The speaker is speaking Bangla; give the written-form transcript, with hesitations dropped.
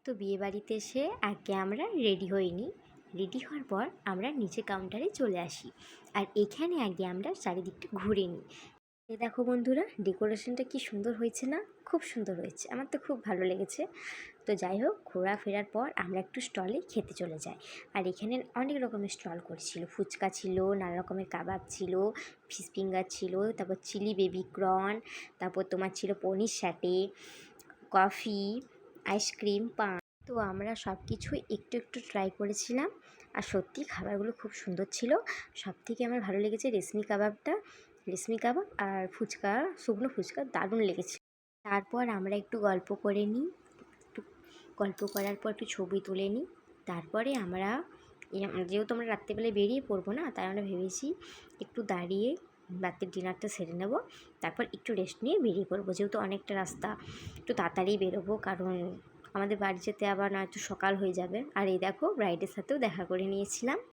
তো বিয়েবাড়িতে এসে আগে আমরা রেডি হইনি। রেডি হওয়ার পর আমরা নিচে কাউন্টারে চলে আসি, আর এখানে আগে আমরা চারিদিকটা ঘুরে নিই। এ দেখো বন্ধুরা, ডেকোরেশনটা কি সুন্দর হয়েছে না? খুব সুন্দর হয়েছে, আমার তো খুব ভালো লেগেছে। তো যাই হোক, ঘোরা ফেরার পর আমরা একটু স্টলে খেতে চলে যাই। আর এখানে অনেক রকমের স্টল করেছিল, ফুচকা ছিল, নানা রকমের কাবাব ছিল, ফিশ ফিঙ্গার ছিল, তারপর চিলি বেবি কর্ন, তারপর তোমার ছিল পনির স্যাটে, কফি, আইসক্রিম, পান। তো আমরা সব কিছুই একটু একটু ট্রাই করেছিলাম, আর সত্যি খাবারগুলো খুব সুন্দর ছিল। সবথেকে আমার ভালো লেগেছে রেশমি কাবাবটা, রেশমি কাবাব আর ফুচকা, শুকনো ফুচকা দারুণ লেগেছে। তারপর আমরা একটু গল্প করে নিই, একটু গল্প করার পর একটু ছবি তুলে নিই। তারপরে আমরা যেহেতু আমরা রাত্রেবেলায় বেরিয়ে পড়বো না, তাই আমরা ভেবেছি একটু দাঁড়িয়ে রাতের ডিনারটা সেরে নেব, তারপর একটু রেস্ট নিয়ে বেরিয়ে পড়বো। যেহেতু অনেকটা রাস্তা, একটু তাড়াতাড়ি বেরোবো, কারণ আমাদের বাড়ি যেতে আবার নয়তো সকাল হয়ে যাবে। আর এই দেখো, ব্রাইডের সাথেও দেখা করে নিয়েছিলাম।